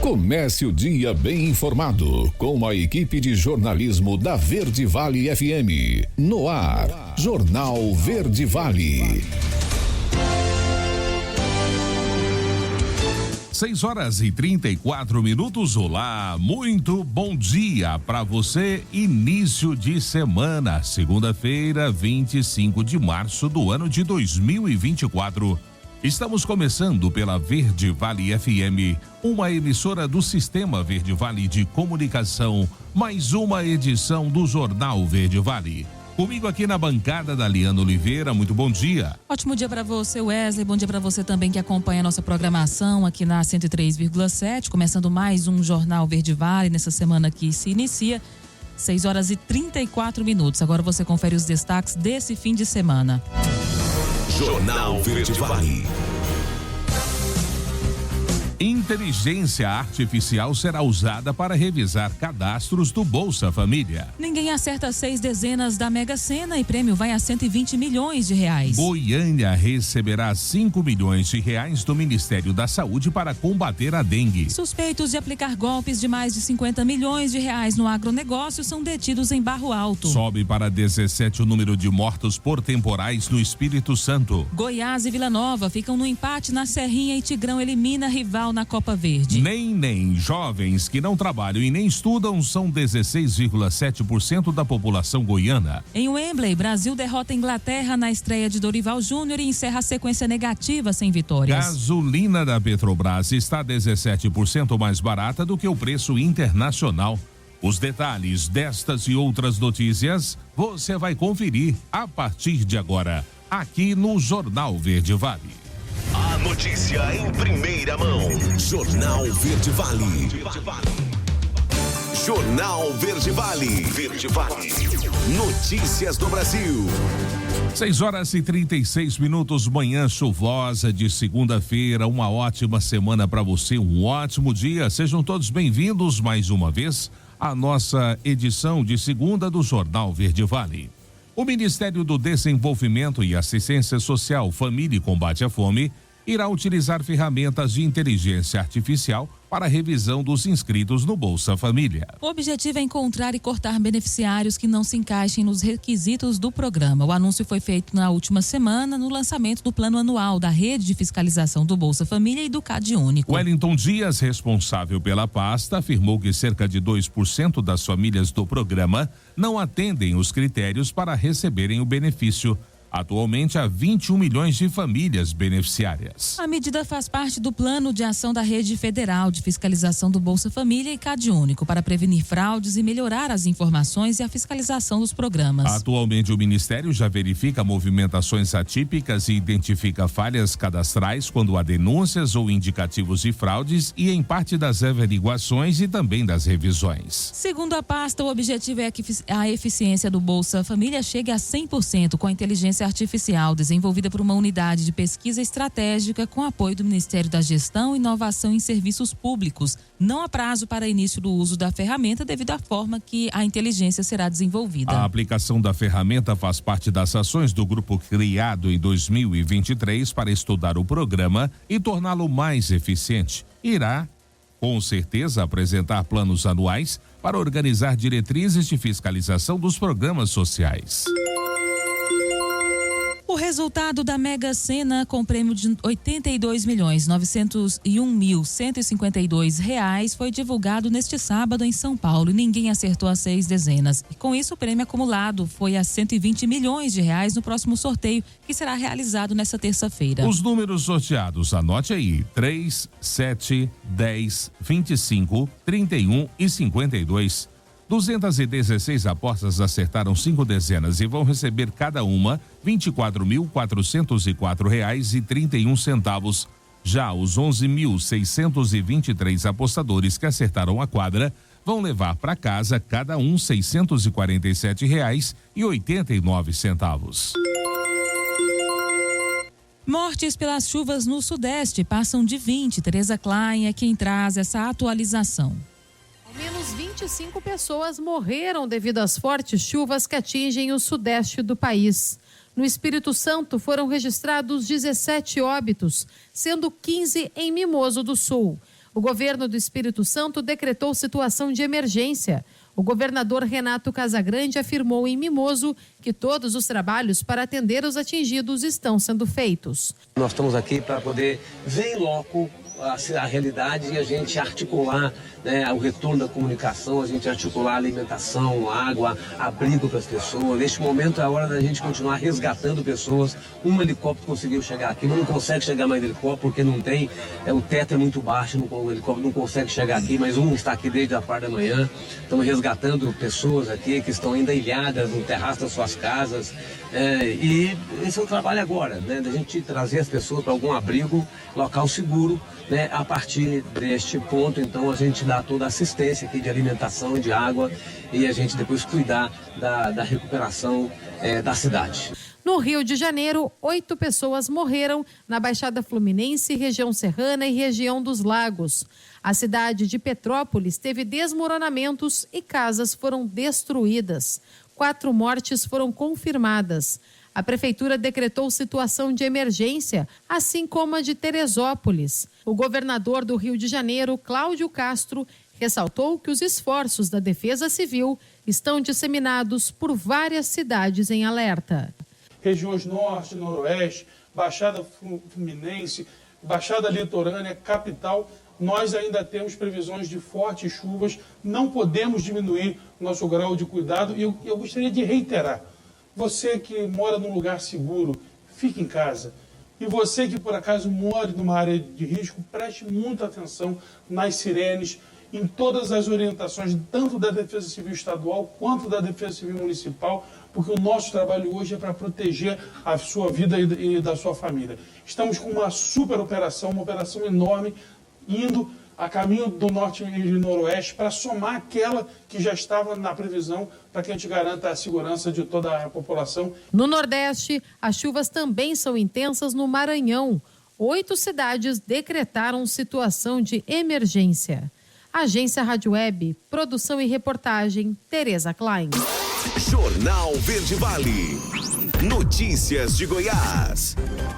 Comece o dia bem informado com a equipe de jornalismo da Verde Vale FM. No ar, Jornal Verde Vale. 6h34. Olá, muito bom dia para você. Início de semana, segunda-feira, 25 de março do ano de 2024. Estamos começando pela Verde Vale FM, uma emissora do Sistema Verde Vale de Comunicação, mais uma edição do Jornal Verde Vale. Comigo aqui na bancada, Daliana Oliveira, muito bom dia. Ótimo dia para você, Wesley, bom dia para você também que acompanha a nossa programação aqui na 103,7, começando mais um Jornal Verde Vale nessa semana que se inicia, 6h34. Agora você confere os destaques desse fim de semana. Jornal Verde Vale. Inteligência artificial será usada para revisar cadastros do Bolsa Família. Ninguém acerta 6 dezenas da Mega Sena e prêmio vai a 120 milhões de reais. Goiânia receberá 5 milhões de reais do Ministério da Saúde para combater a dengue. Suspeitos de aplicar golpes de mais de 50 milhões de reais no agronegócio são detidos em Barro Alto. Sobe para 17 o número de mortos por temporais no Espírito Santo. Goiás e Vila Nova ficam no empate na Serrinha e Tigrão elimina rival na Copa Verde. Nem jovens que não trabalham e nem estudam são 16,7% da população goiana. Em Wembley, Brasil derrota a Inglaterra na estreia de Dorival Júnior e encerra a sequência negativa sem vitórias. Gasolina da Petrobras está 17% mais barata do que o preço internacional. Os detalhes destas e outras notícias você vai conferir a partir de agora, aqui no Jornal Verde Vale. A notícia em primeira mão. Jornal Verde Vale. Jornal Verde Vale. Verde Vale. Notícias do Brasil. 6h36, manhã chuvosa de segunda-feira. Uma ótima semana para você, um ótimo dia. Sejam todos bem-vindos mais uma vez à nossa edição de segunda do Jornal Verde Vale. O Ministério do Desenvolvimento e Assistência Social, Família e Combate à Fome irá utilizar ferramentas de inteligência artificial para a revisão dos inscritos no Bolsa Família. O objetivo é encontrar e cortar beneficiários que não se encaixem nos requisitos do programa. O anúncio foi feito na última semana no lançamento do plano anual da Rede de Fiscalização do Bolsa Família e do CadÚnico. Wellington Dias, responsável pela pasta, afirmou que cerca de 2% das famílias do programa não atendem os critérios para receberem o benefício. Atualmente há 21 milhões de famílias beneficiárias. A medida faz parte do plano de ação da Rede Federal de Fiscalização do Bolsa Família e CadÚnico para prevenir fraudes e melhorar as informações e a fiscalização dos programas. Atualmente o Ministério já verifica movimentações atípicas e identifica falhas cadastrais quando há denúncias ou indicativos de fraudes e em parte das averiguações e também das revisões. Segundo a pasta, o objetivo é que a eficiência do Bolsa Família chegue a 100% com a inteligência artificial, desenvolvida por uma unidade de pesquisa estratégica com apoio do Ministério da Gestão e Inovação em Serviços Públicos. Não há prazo para início do uso da ferramenta devido à forma que a inteligência será desenvolvida. A aplicação da ferramenta faz parte das ações do grupo criado em 2023 para estudar o programa e torná-lo mais eficiente. Irá, com certeza, apresentar planos anuais para organizar diretrizes de fiscalização dos programas sociais. O resultado da Mega Sena com prêmio de R$82.901.152 foi divulgado neste sábado em São Paulo e ninguém acertou as 6 dezenas. E com isso o prêmio acumulado foi a 120 milhões de reais no próximo sorteio que será realizado nessa terça-feira. Os números sorteados, anote aí: 3, 7, 10, 25, 31 e 52. 216 apostas acertaram 5 dezenas e vão receber cada uma R$24.404,31. Já os 11.623 apostadores que acertaram a quadra vão levar para casa cada um R$647,89. Mortes pelas chuvas no Sudeste passam de 20. Tereza Klein é quem traz essa atualização. Ao menos 25 pessoas morreram devido às fortes chuvas que atingem o sudeste do país. No Espírito Santo foram registrados 17 óbitos, sendo 15 em Mimoso do Sul. O governo do Espírito Santo decretou situação de emergência. O governador Renato Casagrande afirmou em Mimoso que todos os trabalhos para atender os atingidos estão sendo feitos. Nós estamos aqui para poder ver em loco a realidade e a gente articular, né, o retorno da comunicação, a gente articular a alimentação, água, abrigo para as pessoas. Neste momento é a hora da gente continuar resgatando pessoas. Um helicóptero conseguiu chegar aqui, não consegue chegar mais helicóptero porque não tem, o teto é muito baixo, o helicóptero não consegue chegar aqui, mas um está aqui desde a parte da manhã. Estamos resgatando pessoas aqui que estão ainda ilhadas no terraço das suas casas. E esse é o trabalho agora, né, da gente trazer as pessoas para algum abrigo, local seguro. Né, a partir deste ponto, então, a gente dá toda a assistência aqui de alimentação e de água e a gente depois cuidar da recuperação da cidade. No Rio de Janeiro, 8 pessoas morreram na Baixada Fluminense, região serrana e região dos Lagos. A cidade de Petrópolis teve desmoronamentos e casas foram destruídas. 4 mortes foram confirmadas. A prefeitura decretou situação de emergência, assim como a de Teresópolis. O governador do Rio de Janeiro, Cláudio Castro, ressaltou que os esforços da Defesa Civil estão disseminados por várias cidades em alerta. Regiões Norte, Noroeste, Baixada Fluminense, Baixada Litorânea, Capital, nós ainda temos previsões de fortes chuvas, não podemos diminuir nosso grau de cuidado e eu gostaria de reiterar. Você que mora num lugar seguro, fique em casa. E você que por acaso mora numa área de risco, preste muita atenção nas sirenes, em todas as orientações, tanto da Defesa Civil Estadual quanto da Defesa Civil Municipal, porque o nosso trabalho hoje é para proteger a sua vida e da sua família. Estamos com uma super operação, uma operação enorme, indo a caminho do Norte e Noroeste para somar aquela que já estava na previsão para que a gente garanta a segurança de toda a população. No Nordeste, as chuvas também são intensas no Maranhão. 8 cidades decretaram situação de emergência. Agência Rádio Web, produção e reportagem, Tereza Klein. Jornal Verde Vale. Notícias de Goiás.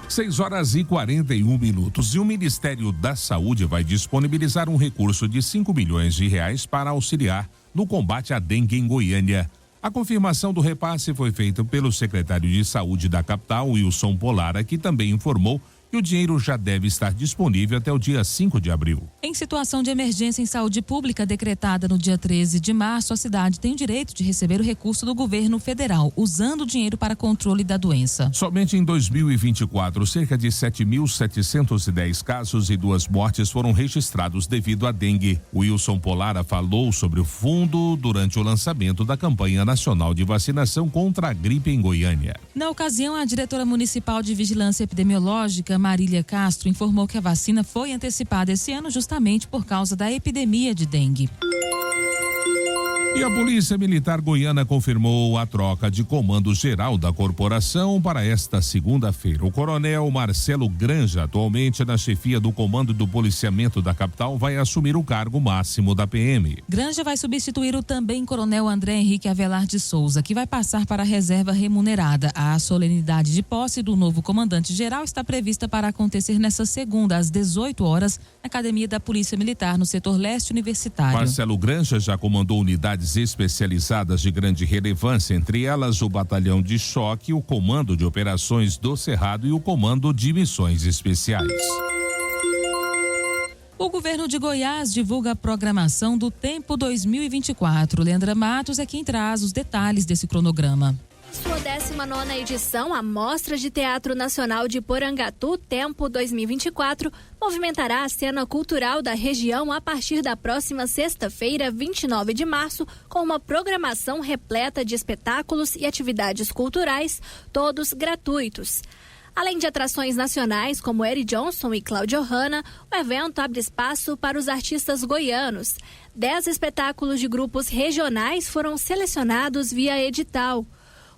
6h41. E o Ministério da Saúde vai disponibilizar um recurso de R$5 milhões para auxiliar no combate à dengue em Goiânia. A confirmação do repasse foi feita pelo secretário de Saúde da capital, Wilson Polara, que também informou que o dinheiro já deve estar disponível até o dia 5 de abril. Em situação de emergência em saúde pública decretada no dia 13 de março, a cidade tem o direito de receber o recurso do governo federal, usando o dinheiro para controle da doença. Somente em 2024, cerca de 7.710 casos e 2 mortes foram registrados devido à dengue. Wilson Polara falou sobre o fundo durante o lançamento da campanha nacional de vacinação contra a gripe em Goiânia. Na ocasião, a diretora municipal de vigilância epidemiológica, Marília Castro, informou que a vacina foi antecipada esse ano justamente por causa da epidemia de dengue. E a Polícia Militar Goiana confirmou a troca de comando geral da corporação para esta segunda-feira. O coronel Marcelo Granja, atualmente na chefia do comando do policiamento da capital, vai assumir o cargo máximo da PM. Granja vai substituir o também coronel André Henrique Avelar de Souza, que vai passar para a reserva remunerada. A solenidade de posse do novo comandante-geral está prevista para acontecer nesta segunda, às 18 horas, na Academia da Polícia Militar, no setor leste universitário. Marcelo Granja já comandou unidades especializadas de grande relevância, entre elas o Batalhão de Choque, o Comando de Operações do Cerrado e o Comando de Missões Especiais. O governo de Goiás divulga a programação do Tempo 2024. Leandra Matos é quem traz os detalhes desse cronograma. Sua 19ª edição, a Mostra de Teatro Nacional de Porangatu, Tempo 2024, movimentará a cena cultural da região a partir da próxima sexta-feira, 29 de março, com uma programação repleta de espetáculos e atividades culturais, todos gratuitos. Além de atrações nacionais como Eric Johnson e Cláudio Hanna, o evento abre espaço para os artistas goianos. 10 espetáculos de grupos regionais foram selecionados via edital.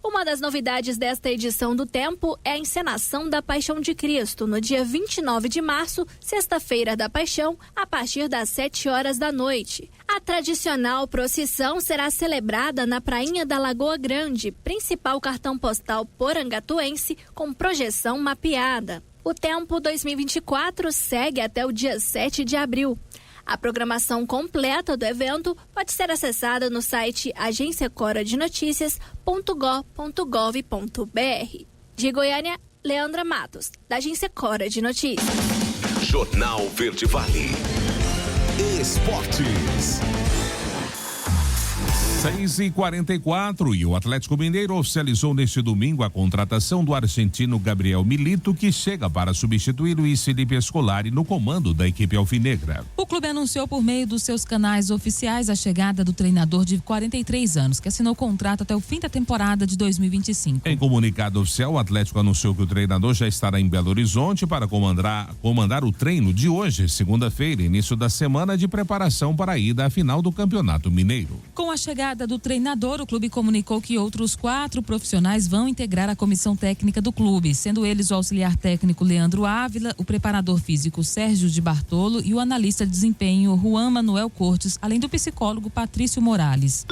Uma das novidades desta edição do Tempo é a encenação da Paixão de Cristo, no dia 29 de março, sexta-feira da Paixão, a partir das 7 horas da noite. A tradicional procissão será celebrada na Prainha da Lagoa Grande, principal cartão postal porangatuense, com projeção mapeada. O Tempo 2024 segue até o dia 7 de abril. A programação completa do evento pode ser acessada no site agenciacoradenoticias.gov.br. De Goiânia, Leandra Matos, da Agência Cora de Notícias. Jornal Verde Vale. Esportes. 6h44 e o Atlético Mineiro oficializou neste domingo a contratação do argentino Gabriel Milito, que chega para substituir Luiz Felipe Scolari no comando da equipe alvinegra. O clube anunciou por meio dos seus canais oficiais a chegada do treinador de 43 anos, que assinou contrato até o fim da temporada de 2025. Em comunicado oficial, o Atlético anunciou que o treinador já estará em Belo Horizonte para comandar o treino de hoje, segunda-feira, início da semana de preparação para a ida à final do Campeonato Mineiro. Com a chegada do treinador, o clube comunicou que outros 4 profissionais vão integrar a comissão técnica do clube, sendo eles o auxiliar técnico Leandro Ávila, o preparador físico Sérgio de Bartolo e o analista de desempenho Juan Manuel Cortes, além do psicólogo Patrício Morales.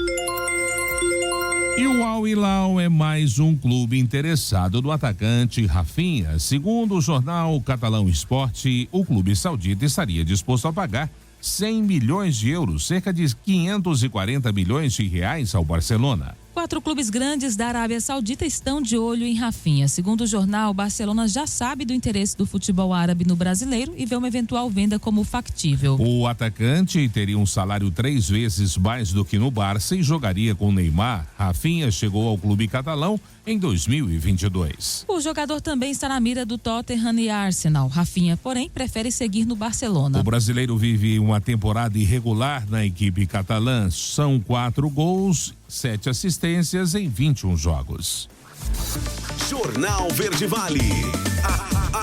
E o Al Hilal é mais um clube interessado no atacante Rafinha. Segundo o jornal catalão Esporte, o clube saudita estaria disposto a pagar 100 milhões de euros, cerca de 540 milhões de reais ao Barcelona. 4 clubes grandes da Arábia Saudita estão de olho em Rafinha. Segundo o jornal, o Barcelona já sabe do interesse do futebol árabe no brasileiro e vê uma eventual venda como factível. O atacante teria um salário 3 vezes mais do que no Barça e jogaria com Neymar. Rafinha chegou ao clube catalão em 2022. O jogador também está na mira do Tottenham e Arsenal. Rafinha, porém, prefere seguir no Barcelona. O brasileiro vive uma temporada irregular na equipe catalã. São 4 gols, 7 assistências em 21 jogos. Jornal Verde Vale.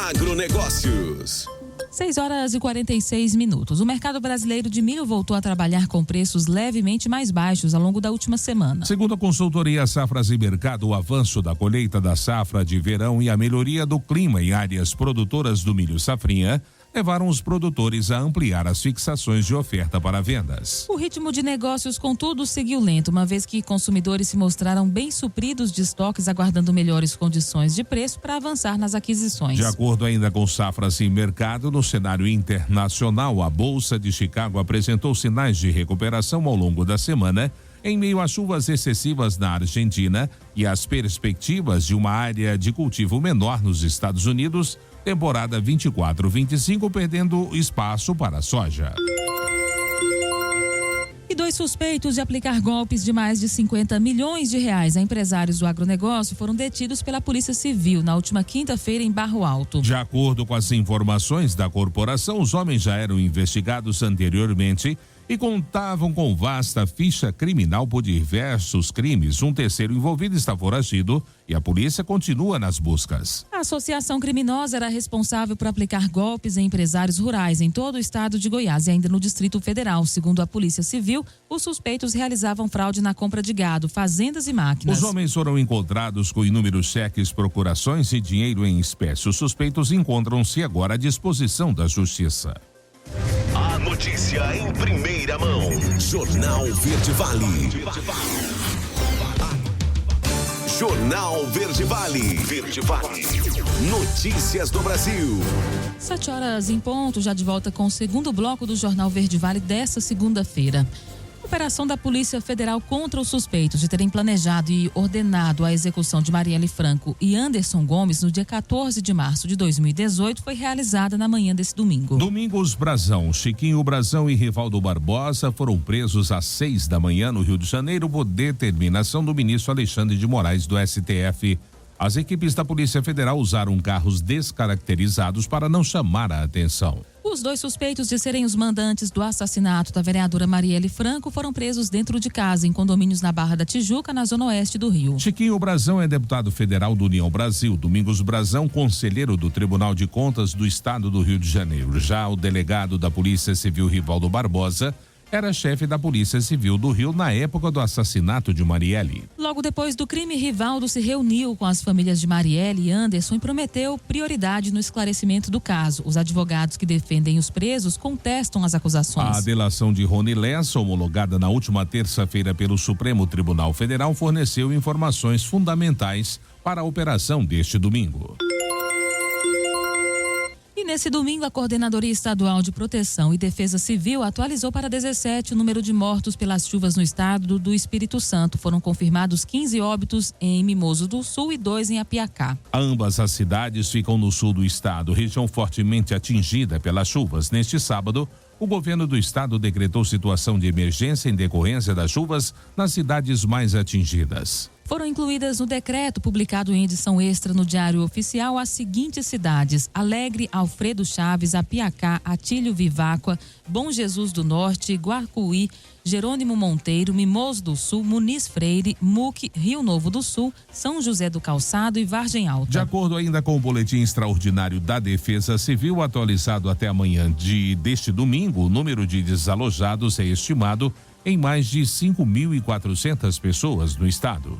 Agronegócios. 6h46. O mercado brasileiro de milho voltou a trabalhar com preços levemente mais baixos ao longo da última semana. Segundo a consultoria Safras e Mercado, o avanço da colheita da safra de verão e a melhoria do clima em áreas produtoras do milho safrinha levaram os produtores a ampliar as fixações de oferta para vendas. O ritmo de negócios, contudo, seguiu lento, uma vez que consumidores se mostraram bem supridos de estoques, aguardando melhores condições de preço para avançar nas aquisições. De acordo ainda com Safras e Mercado, no cenário internacional, a Bolsa de Chicago apresentou sinais de recuperação ao longo da semana, em meio a chuvas excessivas na Argentina e as perspectivas de uma área de cultivo menor nos Estados Unidos, temporada 24-25 perdendo espaço para a soja. E 2 suspeitos de aplicar golpes de mais de 50 milhões de reais a empresários do agronegócio foram detidos pela Polícia Civil na última quinta-feira em Barro Alto. De acordo com as informações da corporação, os homens já eram investigados anteriormente e contavam com vasta ficha criminal por diversos crimes. Um terceiro envolvido está foragido e a polícia continua nas buscas. A associação criminosa era responsável por aplicar golpes em empresários rurais em todo o estado de Goiás e ainda no Distrito Federal. Segundo a Polícia Civil, os suspeitos realizavam fraude na compra de gado, fazendas e máquinas. Os homens foram encontrados com inúmeros cheques, procurações e dinheiro em espécie. Os suspeitos encontram-se agora à disposição da Justiça. A notícia em primeira mão. Jornal Verde Vale. Jornal Verde Vale. Verde Vale. Notícias do Brasil. 7h em ponto, já de volta com o segundo bloco do Jornal Verde Vale dessa segunda-feira. Operação da Polícia Federal contra os suspeitos de terem planejado e ordenado a execução de Marielle Franco e Anderson Gomes no dia 14 de março de 2018 foi realizada na manhã desse domingo. Domingos Brazão, Chiquinho Brazão e Rivaldo Barbosa foram presos às 6 da manhã no Rio de Janeiro por determinação do ministro Alexandre de Moraes do STF. As equipes da Polícia Federal usaram carros descaracterizados para não chamar a atenção. Os 2 suspeitos de serem os mandantes do assassinato da vereadora Marielle Franco foram presos dentro de casa, em condomínios na Barra da Tijuca, na zona oeste do Rio. Chiquinho Brazão é deputado federal do União Brasil. Domingos Brazão, conselheiro do Tribunal de Contas do Estado do Rio de Janeiro. Já o delegado da Polícia Civil, Rivaldo Barbosa, era chefe da Polícia Civil do Rio na época do assassinato de Marielle. Logo depois do crime, Rivaldo se reuniu com as famílias de Marielle e Anderson e prometeu prioridade no esclarecimento do caso. Os advogados que defendem os presos contestam as acusações. A delação de Rony Lessa, homologada na última terça-feira pelo Supremo Tribunal Federal, forneceu informações fundamentais para a operação deste domingo. E nesse domingo, a Coordenadoria Estadual de Proteção e Defesa Civil atualizou para 17 o número de mortos pelas chuvas no estado do Espírito Santo. Foram confirmados 15 óbitos em Mimoso do Sul e 2 em Apiacá. Ambas as cidades ficam no sul do estado, região fortemente atingida pelas chuvas. Neste sábado, o governo do estado decretou situação de emergência em decorrência das chuvas nas cidades mais atingidas. Foram incluídas no decreto publicado em edição extra no Diário Oficial as seguintes cidades: Alegre, Alfredo Chaves, Apiacá, Atílio Viváqua, Bom Jesus do Norte, Guarcuí, Jerônimo Monteiro, Mimoso do Sul, Muniz Freire, Muque, Rio Novo do Sul, São José do Calçado e Vargem Alta. De acordo ainda com o boletim extraordinário da Defesa Civil, atualizado até amanhã deste domingo, o número de desalojados é estimado em mais de 5.400 pessoas no estado.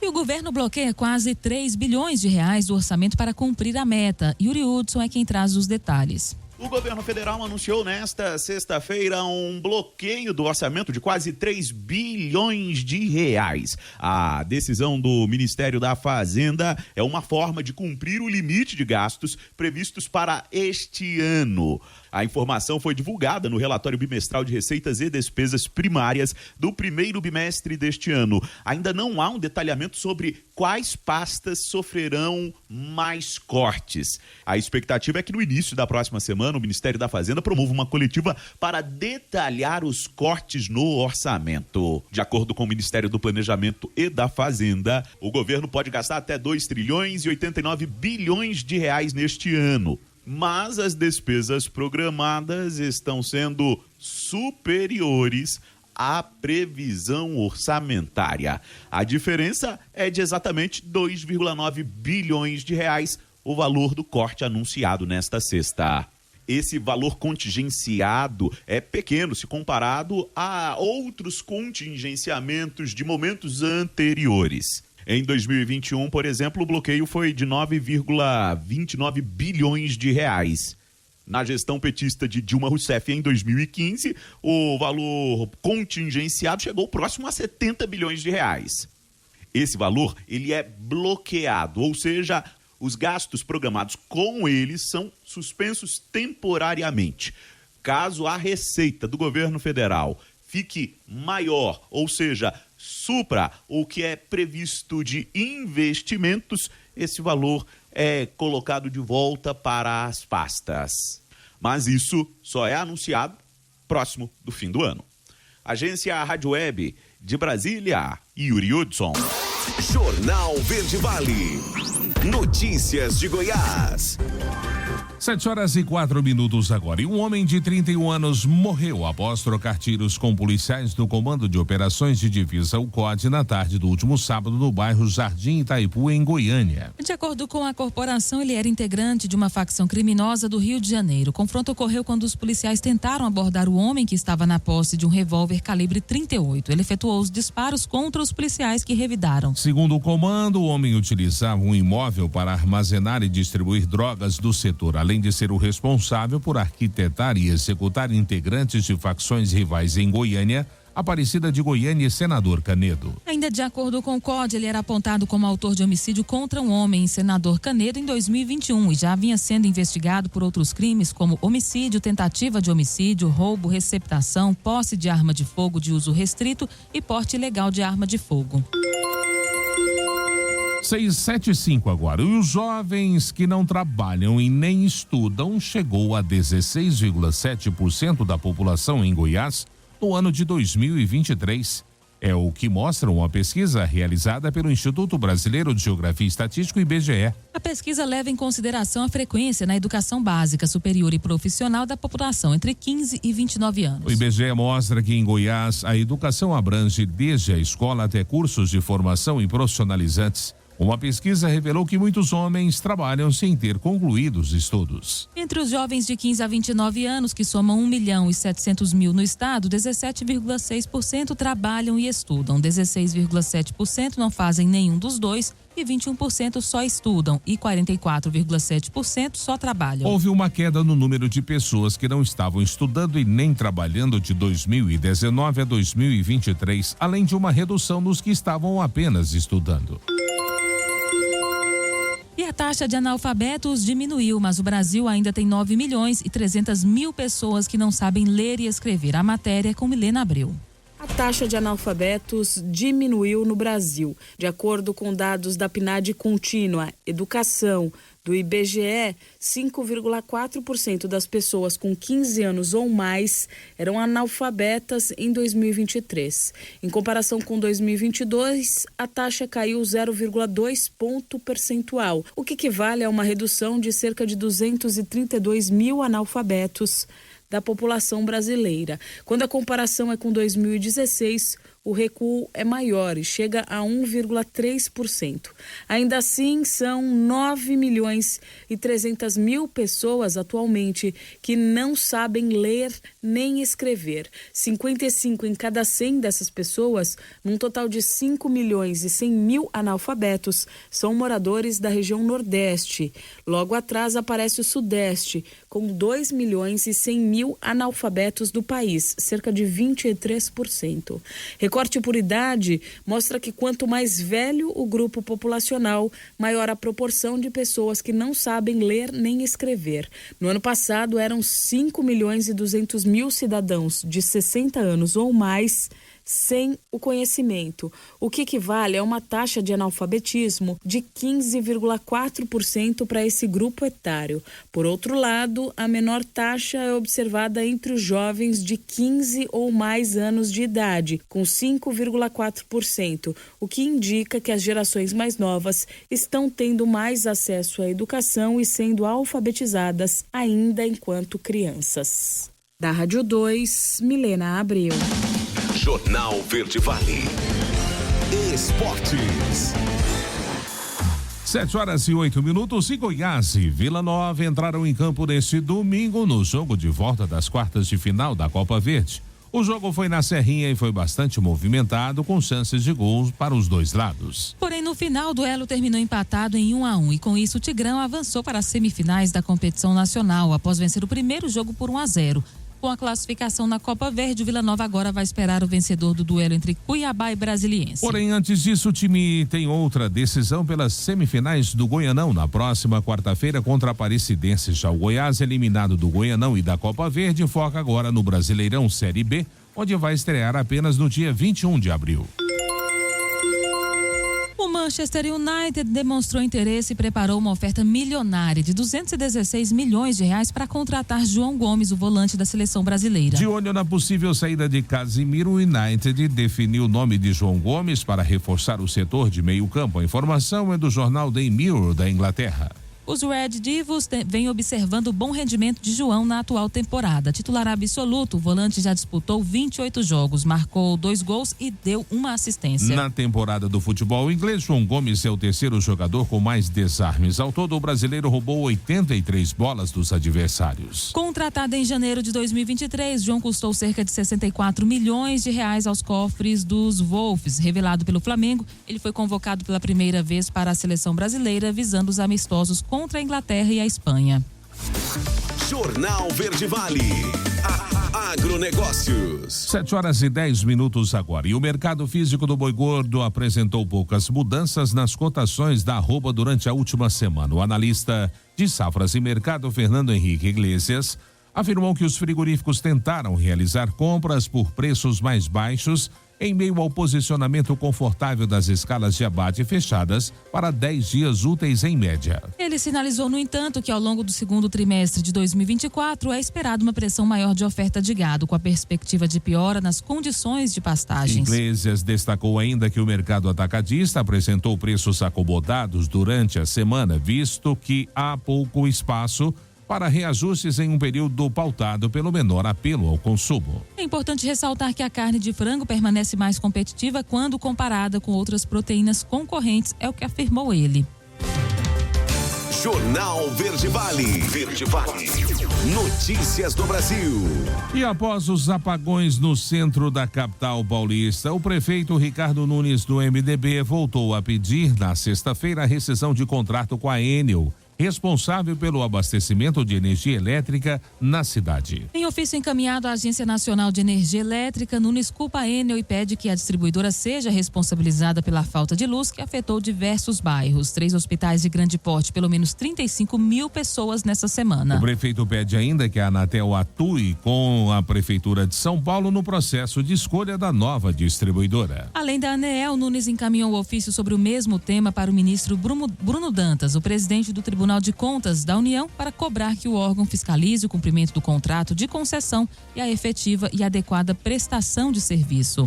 E o governo bloqueia quase 3 bilhões de reais do orçamento para cumprir a meta. Yuri Hudson é quem traz os detalhes. O governo federal anunciou nesta sexta-feira um bloqueio do orçamento de quase 3 bilhões de reais. A decisão do Ministério da Fazenda é uma forma de cumprir o limite de gastos previstos para este ano. A informação foi divulgada no relatório bimestral de receitas e despesas primárias do primeiro bimestre deste ano. Ainda não há um detalhamento sobre quais pastas sofrerão mais cortes. A expectativa é que no início da próxima semana o Ministério da Fazenda promova uma coletiva para detalhar os cortes no orçamento. De acordo com o Ministério do Planejamento e da Fazenda, o governo pode gastar até 2 trilhões e 89 bilhões de reais neste ano. Mas as despesas programadas estão sendo superiores à previsão orçamentária. A diferença é de exatamente 2,9 bilhões de reais, o valor do corte anunciado nesta sexta. Esse valor contingenciado é pequeno se comparado a outros contingenciamentos de momentos anteriores. Em 2021, por exemplo, o bloqueio foi de 9,29 bilhões de reais. Na gestão petista de Dilma Rousseff em 2015, o valor contingenciado chegou próximo a 70 bilhões de reais. Esse valor, ele é bloqueado, ou seja, os gastos programados com eles são suspensos temporariamente. Caso a receita do governo federal fique maior, ou seja, supra o que é previsto de investimentos, esse valor é colocado de volta para as pastas. Mas isso só é anunciado próximo do fim do ano. Agência Rádio Web de Brasília, Yuri Hudson. Jornal Verde Vale. Notícias de Goiás. 7h04 agora. E um homem de 31 anos morreu após trocar tiros com policiais do Comando de Operações de Divisa, o COD, na tarde do último sábado no bairro Jardim Itaipu, em Goiânia. De acordo com a corporação, ele era integrante de uma facção criminosa do Rio de Janeiro. O confronto ocorreu quando os policiais tentaram abordar o homem que estava na posse de um revólver calibre 38. Ele efetuou os disparos contra os policiais que revidaram. Segundo o comando, o homem utilizava um imóvel para armazenar e distribuir drogas do setor, além de ser o responsável por arquitetar e executar integrantes de facções rivais em Goiânia, Aparecida de Goiânia e Senador Canedo. Ainda de acordo com o COD, ele era apontado como autor de homicídio contra um homem em Senador Canedo em 2021 e já vinha sendo investigado por outros crimes como homicídio, tentativa de homicídio, roubo, receptação, posse de arma de fogo de uso restrito e porte ilegal de arma de fogo. 675 agora. E os jovens que não trabalham e nem estudam chegou a 16,7% da população em Goiás no ano de 2023. É o que mostra uma pesquisa realizada pelo Instituto Brasileiro de Geografia e Estatística, IBGE. A pesquisa leva em consideração a frequência na educação básica, superior e profissional da população entre 15 e 29 anos. O IBGE mostra que em Goiás a educação abrange desde a escola até cursos de formação e profissionalizantes. Uma pesquisa revelou que muitos homens trabalham sem ter concluído os estudos. Entre os jovens de 15 a 29 anos, que somam 1.700.000 no estado, 17,6% trabalham e estudam, 16,7% não fazem nenhum dos dois e 21% só estudam e 44,7% só trabalham. Houve uma queda no número de pessoas que não estavam estudando e nem trabalhando de 2019 a 2023, além de uma redução nos que estavam apenas estudando. E taxa de analfabetos diminuiu, mas o Brasil ainda tem 9.300.000 pessoas que não sabem ler e escrever. A matéria é com Milena Abreu. A taxa de analfabetos diminuiu no Brasil. De acordo com dados da PNAD Contínua Educação, do IBGE, 5,4% das pessoas com 15 anos ou mais eram analfabetas em 2023. Em comparação com 2022, a taxa caiu 0,2 ponto percentual, o que equivale a uma redução de cerca de 232 mil analfabetos da população brasileira. Quando a comparação é com 2016, o recuo é maior e chega a 1,3%. Ainda assim, são 9.300.000 pessoas atualmente que não sabem ler nem escrever. 55 em cada 100 dessas pessoas, num total de 5.100.000 analfabetos, são moradores da região Nordeste. Logo atrás aparece o Sudeste, com 2.100.000 analfabetos do país, cerca de 23%. Recorte por idade mostra que quanto mais velho o grupo populacional, maior a proporção de pessoas que não sabem ler nem escrever. No ano passado, eram 5.200.000 cidadãos de 60 anos ou mais sem o conhecimento, o que equivale a uma taxa de analfabetismo de 15,4% para esse grupo etário. Por outro lado, a menor taxa é observada entre os jovens de 15 ou mais anos de idade, com 5,4%, o que indica que as gerações mais novas estão tendo mais acesso à educação e sendo alfabetizadas ainda enquanto crianças. Da Rádio 2, Milena Abreu. Jornal Verde Vale. Esportes. 7h08 e Goiás e Vila Nova entraram em campo neste domingo no jogo de volta das quartas de final da Copa Verde. O jogo foi na Serrinha e foi bastante movimentado, com chances de gols para os dois lados. Porém, no final, o duelo terminou empatado em 1-1 e com isso o Tigrão avançou para as semifinais da competição nacional após vencer o primeiro jogo por 1-0. Com a classificação na Copa Verde, o Vila Nova agora vai esperar o vencedor do duelo entre Cuiabá e Brasiliense. Porém, antes disso, o time tem outra decisão pelas semifinais do Goianão na próxima quarta-feira contra a Aparecidense. Já o Goiás, eliminado do Goianão e da Copa Verde, foca agora no Brasileirão Série B, onde vai estrear apenas no dia 21 de abril. O Manchester United demonstrou interesse e preparou uma oferta milionária de 216 milhões de reais para contratar João Gomes, o volante da seleção brasileira. De olho na possível saída de Casimiro, o United definiu o nome de João Gomes para reforçar o setor de meio-campo. A informação é do jornal The Mirror da Inglaterra. Os Red Devils vêm observando o bom rendimento de João na atual temporada. Titular absoluto, o volante já disputou 28 jogos, marcou 2 gols e deu uma assistência. Na temporada do futebol inglês, João Gomes é o terceiro jogador com mais desarmes. Ao todo, o brasileiro roubou 83 bolas dos adversários. Contratado em janeiro de 2023, João custou cerca de 64 milhões de reais aos cofres dos Wolves. Revelado pelo Flamengo, ele foi convocado pela primeira vez para a seleção brasileira, visando os amistosos contra a Inglaterra e a Espanha. Jornal Verde Vale. Agronegócios. 7h10 agora. E o mercado físico do boi gordo apresentou poucas mudanças nas cotações da arroba durante a última semana. O analista de safras e mercado, Fernando Henrique Iglesias, afirmou que os frigoríficos tentaram realizar compras por preços mais baixos em meio ao posicionamento confortável das escalas de abate fechadas para 10 dias úteis em média. Ele sinalizou, no entanto, que ao longo do segundo trimestre de 2024 é esperada uma pressão maior de oferta de gado, com a perspectiva de piora nas condições de pastagens. Iglesias destacou ainda que o mercado atacadista apresentou preços acomodados durante a semana, visto que há pouco espaço para reajustes em um período pautado pelo menor apelo ao consumo. É importante ressaltar que a carne de frango permanece mais competitiva quando comparada com outras proteínas concorrentes, é o que afirmou ele. Jornal Verde Vale. Verde Vale. Notícias do Brasil. E após os apagões no centro da capital paulista, o prefeito Ricardo Nunes, do MDB, voltou a pedir na sexta-feira a rescisão de contrato com a Enel, responsável pelo abastecimento de energia elétrica na cidade. Em ofício encaminhado à Agência Nacional de Energia Elétrica, Nunes culpa a Enel e pede que a distribuidora seja responsabilizada pela falta de luz que afetou diversos bairros. 3 hospitais de grande porte, pelo menos 35 mil pessoas nessa semana. O prefeito pede ainda que a Anatel atue com a Prefeitura de São Paulo no processo de escolha da nova distribuidora. Além da ANEEL, Nunes encaminhou o ofício sobre o mesmo tema para o ministro Bruno Dantas, o presidente do Tribunal de Contas da União, para cobrar que o órgão fiscalize o cumprimento do contrato de concessão e a efetiva e adequada prestação de serviço.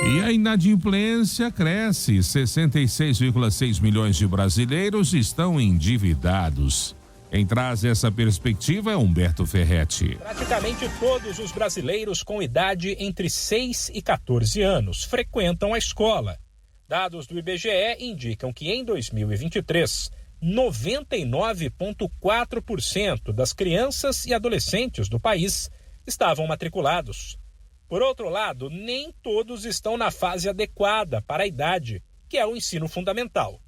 E a inadimplência cresce. 66,6 milhões de brasileiros estão endividados. Quem traz essa perspectiva é Humberto Ferretti. Praticamente todos os brasileiros com idade entre 6 e 14 anos frequentam a escola. Dados do IBGE indicam que em 2023, 99,4% das crianças e adolescentes do país estavam matriculados. Por outro lado, nem todos estão na fase adequada para a idade, que é o ensino fundamental.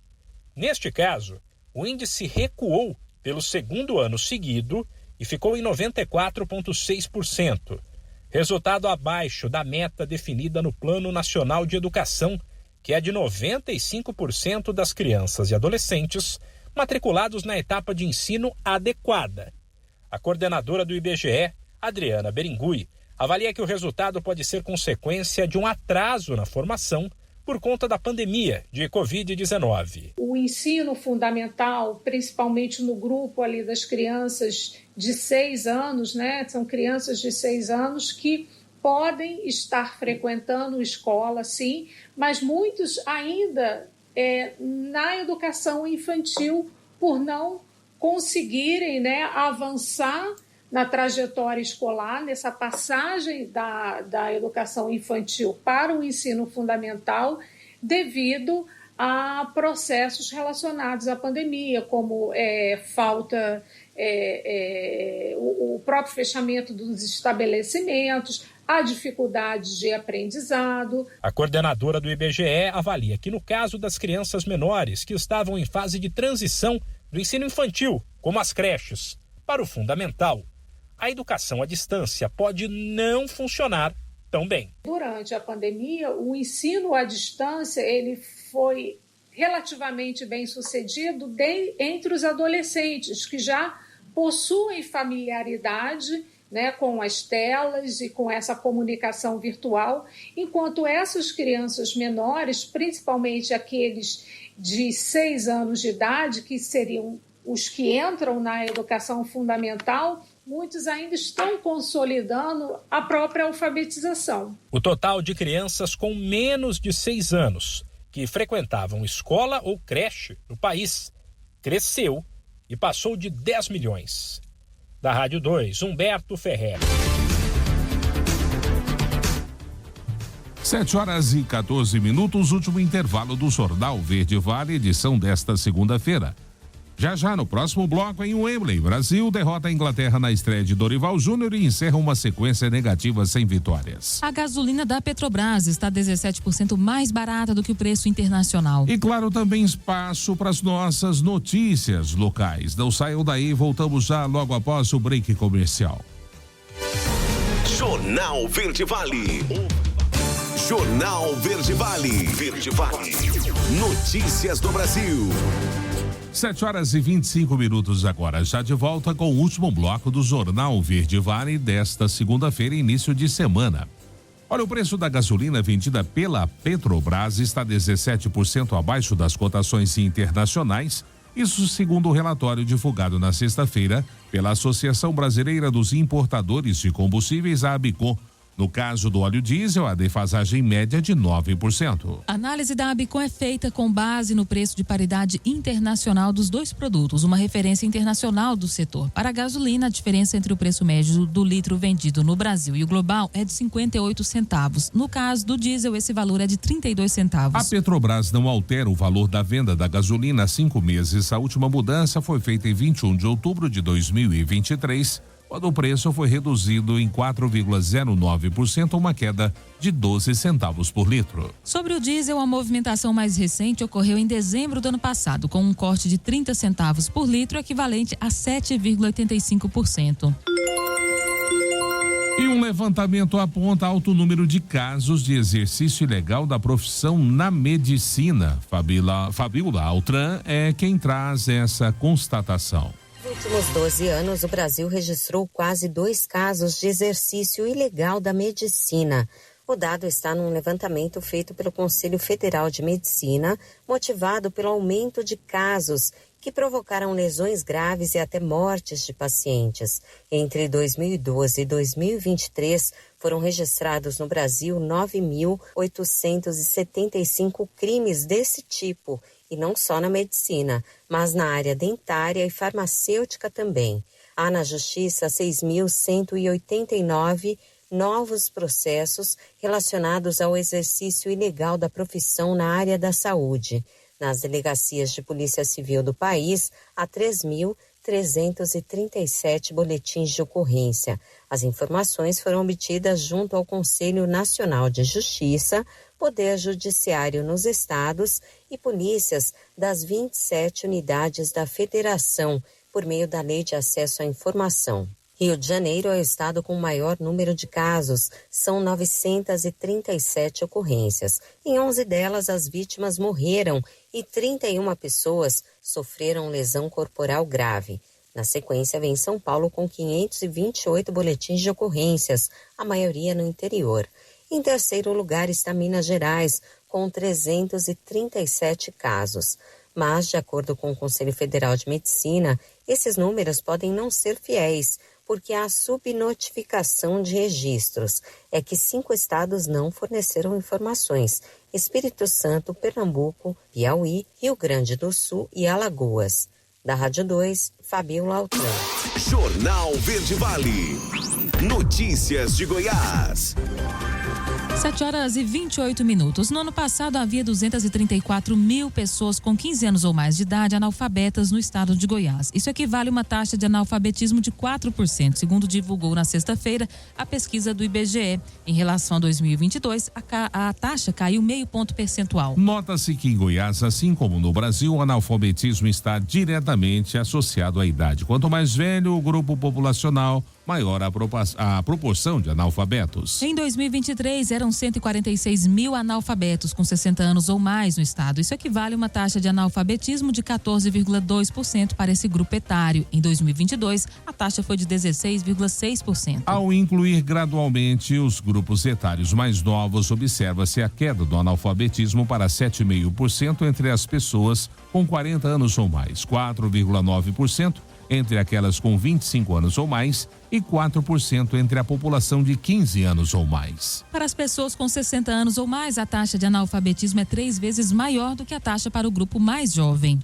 Neste caso, o índice recuou pelo segundo ano seguido e ficou em 94,6%, resultado abaixo da meta definida no Plano Nacional de Educação, que é de 95% das crianças e adolescentes matriculados na etapa de ensino adequada. A coordenadora do IBGE, Adriana Berengui, avalia que o resultado pode ser consequência de um atraso na formação por conta da pandemia de Covid-19. O ensino fundamental, principalmente no grupo ali das crianças de 6 anos, né? São crianças de 6 anos que podem estar frequentando escola, sim, mas muitos ainda na educação infantil, por não conseguirem, né, avançar na trajetória escolar, nessa passagem da educação infantil para o ensino fundamental, devido a processos relacionados à pandemia, como o próprio fechamento dos estabelecimentos, a dificuldade de aprendizado. A coordenadora do IBGE avalia que no caso das crianças menores que estavam em fase de transição do ensino infantil, como as creches, para o fundamental, a educação à distância pode não funcionar tão bem. Durante a pandemia, o ensino à distância ele foi relativamente bem sucedido entre os adolescentes que já possuem familiaridade, né, com as telas e com essa comunicação virtual, enquanto essas crianças menores, principalmente aqueles de 6 anos de idade, que seriam os que entram na educação fundamental, muitos ainda estão consolidando a própria alfabetização. O total de crianças com menos de 6 anos que frequentavam escola ou creche no país cresceu e passou de 10 milhões. Da Rádio 2, Humberto Ferretti. 7h14, último intervalo do Jornal Verde Vale, edição desta segunda-feira. Já no próximo bloco, em Wembley, Brasil derrota a Inglaterra na estreia de Dorival Júnior e encerra uma sequência negativa sem vitórias. A gasolina da Petrobras está 17% mais barata do que o preço internacional. E claro, também espaço para as nossas notícias locais. Não saiam daí, voltamos já logo após o break comercial. Jornal Verde Vale. Jornal Verde Vale. Verde Vale. Notícias do Brasil. 7h25 agora, já de volta com o último bloco do Jornal Verde Vale desta segunda-feira, início de semana. Olha, o preço da gasolina vendida pela Petrobras está 17% abaixo das cotações internacionais, isso segundo o relatório divulgado na sexta-feira pela Associação Brasileira dos Importadores de Combustíveis, a ABICOM. No caso do óleo diesel, a defasagem média de 9%. A análise da ABICOM é feita com base no preço de paridade internacional dos dois produtos, uma referência internacional do setor. Para a gasolina, a diferença entre o preço médio do litro vendido no Brasil e o global é de 58 centavos. No caso do diesel, esse valor é de 32 centavos. A Petrobras não altera o valor da venda da gasolina há 5 meses. A última mudança foi feita em 21 de outubro de 2023, quando o preço foi reduzido em 4,09%, uma queda de 12 centavos por litro. Sobre o diesel, a movimentação mais recente ocorreu em dezembro do ano passado, com um corte de 30 centavos por litro, equivalente a 7,85%. E um levantamento aponta alto número de casos de exercício ilegal da profissão na medicina. Fabiola Altran é quem traz essa constatação. Nos últimos 12 anos, o Brasil registrou quase 2 casos de exercício ilegal da medicina. O dado está num levantamento feito pelo Conselho Federal de Medicina, motivado pelo aumento de casos que provocaram lesões graves e até mortes de pacientes. Entre 2012 e 2023, foram registrados no Brasil 9.875 crimes desse tipo, e não só na medicina, mas na área dentária e farmacêutica também. Há na Justiça 6.189 novos processos relacionados ao exercício ilegal da profissão na área da saúde. Nas delegacias de Polícia Civil do país, há 3.337 boletins de ocorrência. As informações foram obtidas junto ao Conselho Nacional de Justiça, Poder Judiciário nos estados e polícias das 27 unidades da Federação, por meio da Lei de Acesso à Informação. Rio de Janeiro é o estado com o maior número de casos, são 937 ocorrências. Em 11 delas, as vítimas morreram e 31 pessoas sofreram lesão corporal grave. Na sequência, vem São Paulo com 528 boletins de ocorrências, a maioria no interior. Em terceiro lugar está Minas Gerais, com 337 casos. Mas, de acordo com o Conselho Federal de Medicina, esses números podem não ser fiéis, porque há subnotificação de registros. É que 5 estados não forneceram informações: Espírito Santo, Pernambuco, Piauí, Rio Grande do Sul e Alagoas. Da Rádio 2, Fabiola Altran. Jornal Verde Vale. Notícias de Goiás. 7h28. No ano passado, havia 234 mil pessoas com 15 anos ou mais de idade analfabetas no estado de Goiás. Isso equivale a uma taxa de analfabetismo de 4%, segundo divulgou na sexta-feira a pesquisa do IBGE. Em relação a 2022, a taxa caiu meio ponto percentual. Nota-se que em Goiás, assim como no Brasil, o analfabetismo está diretamente associado à idade. Quanto mais velho o grupo populacional, maior a proporção de analfabetos. Em 2023, eram 146 mil analfabetos com 60 anos ou mais no estado. Isso equivale a uma taxa de analfabetismo de 14,2% para esse grupo etário. Em 2022, a taxa foi de 16,6%. Ao incluir gradualmente os grupos etários mais novos, observa-se a queda do analfabetismo para 7,5% entre as pessoas com 40 anos ou mais, 4,9% entre aquelas com 25 anos ou mais e 4% entre a população de 15 anos ou mais. Para as pessoas com 60 anos ou mais, a taxa de analfabetismo é 3 vezes maior do que a taxa para o grupo mais jovem.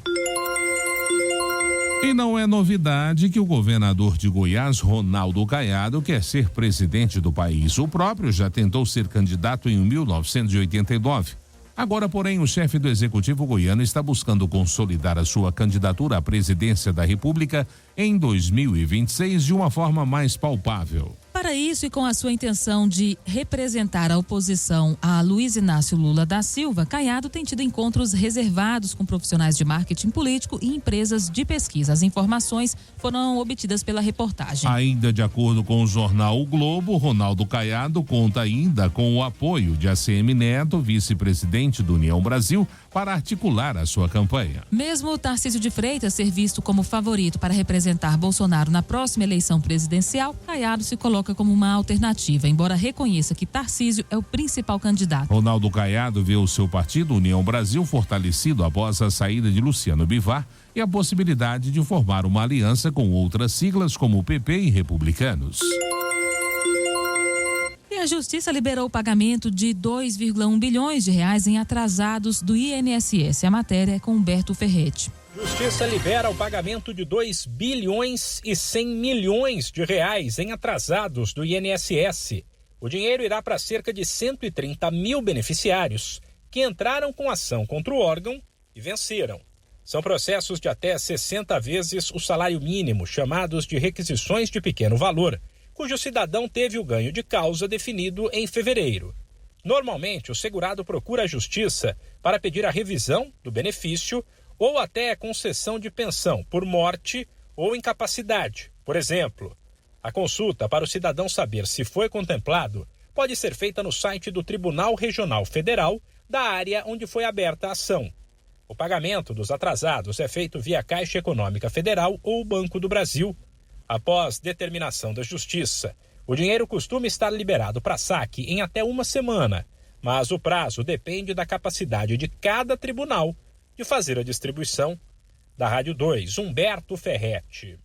E não é novidade que o governador de Goiás, Ronaldo Caiado, quer ser presidente do país. O próprio já tentou ser candidato em 1989. Agora, porém, o chefe do executivo goiano está buscando consolidar a sua candidatura à presidência da República em 2026 de uma forma mais palpável. Para isso, e com a sua intenção de representar a oposição a Luiz Inácio Lula da Silva, Caiado tem tido encontros reservados com profissionais de marketing político e empresas de pesquisa. As informações foram obtidas pela reportagem. Ainda de acordo com o jornal O Globo, Ronaldo Caiado conta ainda com o apoio de ACM Neto, vice-presidente do União Brasil, para articular a sua campanha. Mesmo Tarcísio de Freitas ser visto como favorito para representar Bolsonaro na próxima eleição presidencial, Caiado se coloca como uma alternativa, embora reconheça que Tarcísio é o principal candidato. Ronaldo Caiado vê o seu partido União Brasil fortalecido após a saída de Luciano Bivar e a possibilidade de formar uma aliança com outras siglas como PP e Republicanos. A Justiça liberou o pagamento de 2,1 bilhões de reais em atrasados do INSS. A matéria é com Humberto Ferretti. Justiça libera o pagamento de 2 bilhões e 100 milhões de reais em atrasados do INSS. O dinheiro irá para cerca de 130 mil beneficiários que entraram com ação contra o órgão e venceram. São processos de até 60 vezes o salário mínimo, chamados de requisições de pequeno valor, cujo cidadão teve o ganho de causa definido em fevereiro. Normalmente, o segurado procura a justiça para pedir a revisão do benefício ou até a concessão de pensão por morte ou incapacidade. Por exemplo, a consulta para o cidadão saber se foi contemplado pode ser feita no site do Tribunal Regional Federal da área onde foi aberta a ação. O pagamento dos atrasados é feito via Caixa Econômica Federal ou Banco do Brasil. Após determinação da Justiça, o dinheiro costuma estar liberado para saque em até uma semana, mas o prazo depende da capacidade de cada tribunal de fazer a distribuição. Da Rádio 2, Humberto Ferretti.